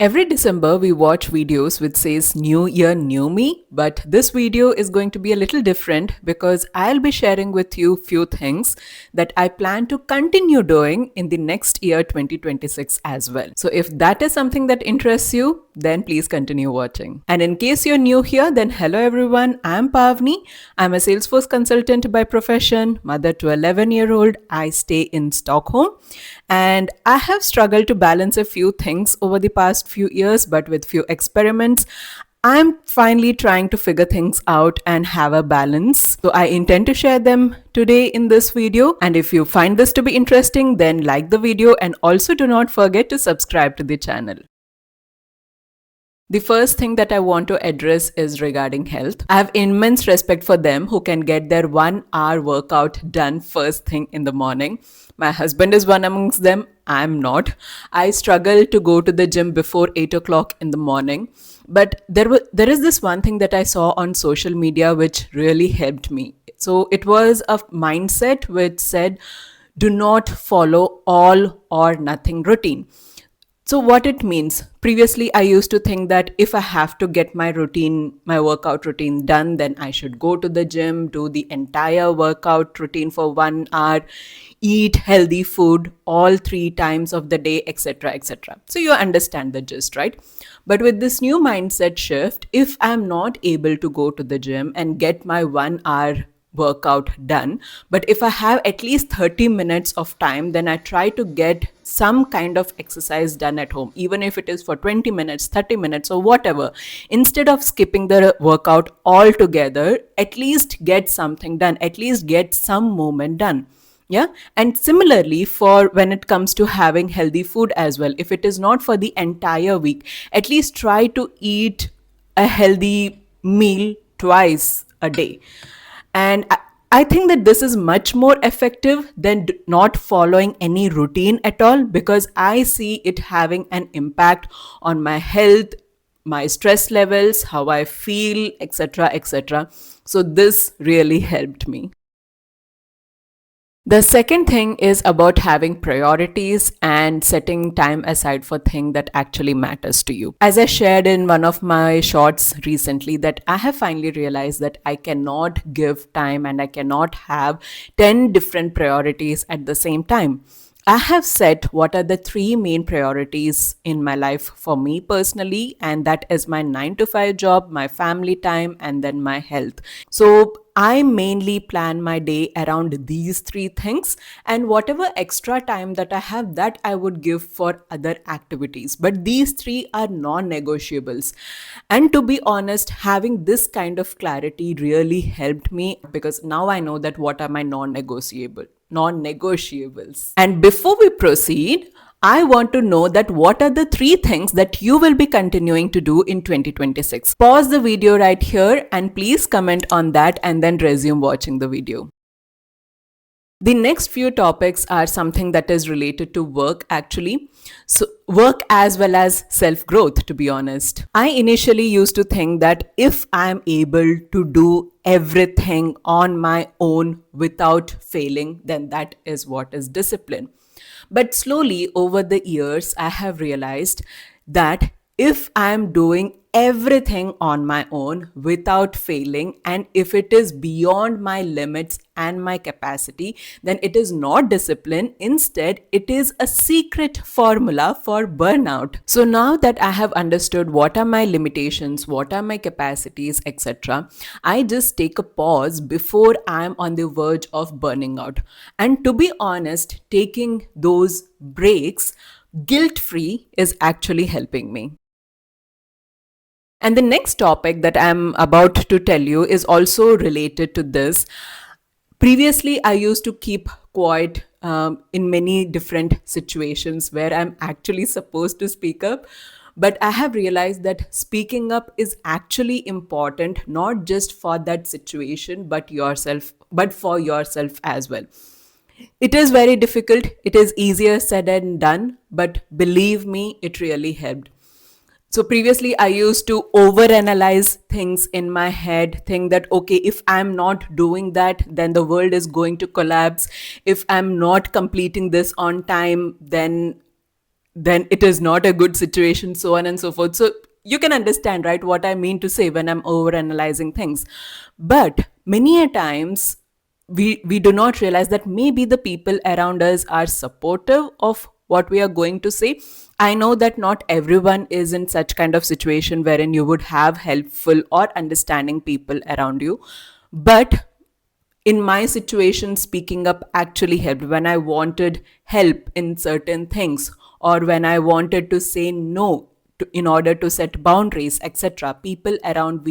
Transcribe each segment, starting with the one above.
Every December, we watch videos which says New Year, New Me, but this video is going to be a little different because I'll be sharing with you few things that I plan to continue doing in the next year 2026 as well. So if that is something that interests you, then please continue watching. And in case you're new here, then hello everyone, I'm Pavni. I'm a Salesforce consultant by profession, mother to 11-year-old. I stay in Stockholm and I have struggled to balance a few things over the past few years, but with few experiments, I'm finally trying to figure things out and have a balance. So I intend to share them today in this video. And if you find this to be interesting, then like the video and also do not forget to subscribe to the channel. The first thing that I want to address is regarding health. I have immense respect for them who can get their 1 hour workout done first thing in the morning. My husband is one amongst them. I'm not. I struggle to go to the gym before 8 o'clock in the morning. But there is this one thing that I saw on social media which really helped me. So it was a mindset which said, do not follow all or nothing routine. So, what it means, previously I used to think that if I have to get my routine, my workout routine done, then I should go to the gym, do the entire workout routine for 1 hour, eat healthy food all 3 times of the day, etc. etc. So, you understand the gist, right? But with this new mindset shift, if I'm not able to go to the gym and get my 1 hour workout done, but if I have at least 30 minutes of time, then I try to get some kind of exercise done at home, even if it is for 20 minutes, 30 minutes, or whatever. Instead of skipping the workout altogether, at least get something done, at least get some movement done. Yeah. And similarly, for when it comes to having healthy food as well, if it is not for the entire week, at least try to eat a healthy meal twice a day. And I think that this is much more effective than not following any routine at all, because I see it having an impact on my health, my stress levels, how I feel, etc. etc. So this really helped me. The second thing is about having priorities and setting time aside for things that actually matters to you. As I shared in one of my shorts recently, that I have finally realized that I cannot give time and I cannot have 10 different priorities at the same time. I have set what are the 3 main priorities in my life for me personally, and that is my 9 to 5 job, my family time, and then my health. So I mainly plan my day around these 3 things, and whatever extra time that I have, that I would give for other activities. But these 3 are non negotiables. And to be honest, having this kind of clarity really helped me, because now I know that what are my non-negotiables. And before we proceed, I want to know that what are the 3 things that you will be continuing to do in 2026. Pause the video right here and please comment on that and then resume watching the video. The next few topics are something that is related to work actually. So, work as well as self growth, to be honest. I initially used to think that if I'm able to do everything on my own without failing, then that is what is discipline. But slowly over the years, I have realized that if I'm doing everything on my own without failing, and if it is beyond my limits and my capacity, then it is not discipline. Instead, it is a secret formula for burnout. So now that I have understood what are my limitations, what are my capacities, etc., I just take a pause before I'm on the verge of burning out. And to be honest, taking those breaks guilt free is actually helping me. And the next topic that I'm about to tell you is also related to this. Previously, I used to keep quiet in many different situations where I'm actually supposed to speak up. But I have realized that speaking up is actually important, not just for that situation, but for yourself as well. It is very difficult. It is easier said than done, but believe me, it really helped. So previously, I used to overanalyze things in my head, think that, okay, if I'm not doing that, then the world is going to collapse. If I'm not completing this on time, then then it is not a good situation, so on and so forth. So you can understand, right, what I mean to say when I'm over analyzing things. But many a times we do not realize that maybe the people around us are supportive of what we are going to say. I know that not everyone is in such kind of situation wherein you would have helpful or understanding people around you, but in my situation, speaking up actually helped when I wanted help in certain things, or when I wanted to say no in order to set boundaries, etc. People around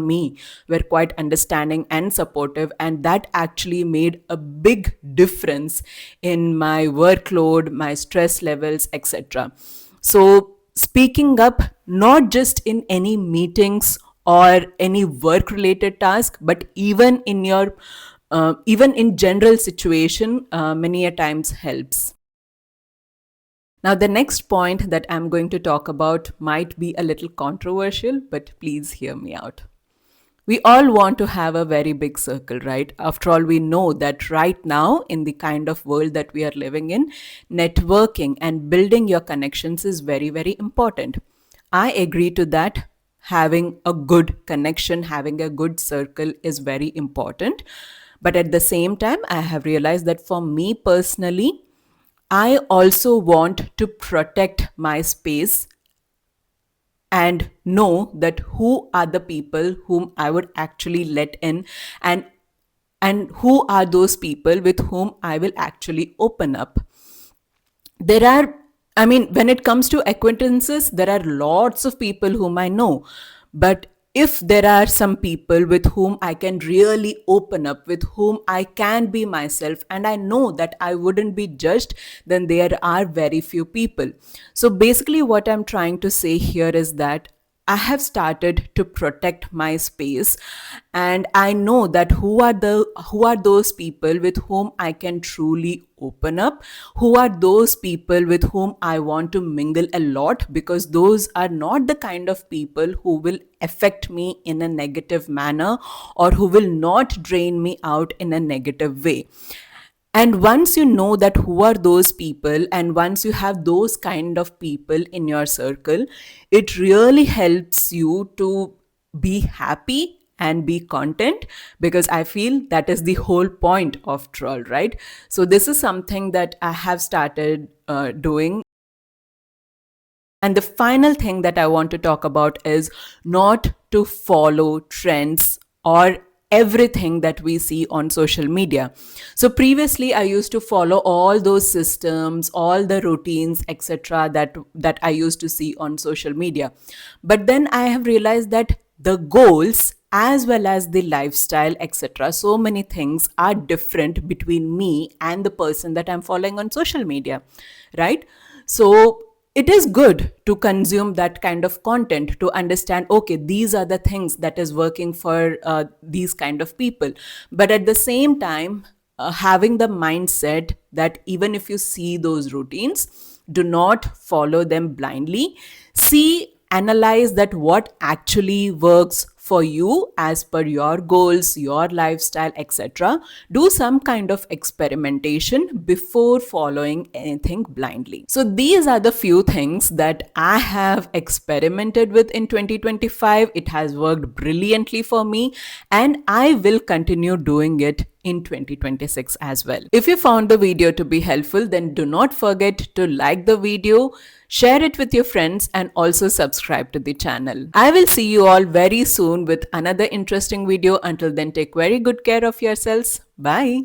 me were quite understanding and supportive, and that actually made a big difference in my workload, my stress levels, etc. So speaking up, not just in any meetings or any work related task, but even in your even in general situation, many a times helps. Now, the next point that I'm going to talk about might be a little controversial, but please hear me out. We all want to have a very big circle, right? After all, we know that right now, in the kind of world that we are living in, networking and building your connections is very, very important. I agree to that. Having a good connection, having a good circle is very important. But at the same time, I have realized that for me personally, I also want to protect my space and know that who are the people whom I would actually let in, and who are those people with whom I will actually open up. There are, I mean, when it comes to acquaintances, there are lots of people whom I know, but if there are some people with whom I can really open up, with whom I can be myself, and I know that I wouldn't be judged, then there are very few people. So basically what I'm trying to say here is that I have started to protect my space, and I know that who are those people with whom I can truly open up, who are those people with whom I want to mingle a lot, because those are not the kind of people who will affect me in a negative manner or who will not drain me out in a negative way. And once you know that who are those people, and once you have those kind of people in your circle, it really helps you to be happy and be content, because I feel that is the whole point of Troll, right? So this is something that I have started doing. And the final thing that I want to talk about is not to follow trends or everything that we see on social media. So previously I used to follow all those systems, all the routines, etc. that I used to see on social media. But then I have realized that the goals as well as the lifestyle, etc., so many things are different between me and the person that I'm following on social media, right? So it is good to consume that kind of content to understand, okay, these are the things that is working for these kind of people. But at the same time, having the mindset that even if you see those routines, do not follow them blindly. See, analyze that what actually works for you as per your goals, your lifestyle, etc. Do some kind of experimentation before following anything blindly. So these are the few things that I have experimented with in 2025. It has worked brilliantly for me, and I will continue doing it in 2026 as well. If you found the video to be helpful, then do not forget to like the video, share it with your friends, and also subscribe to the channel. I will see you all very soon with another interesting video. Until then, take very good care of yourselves. Bye.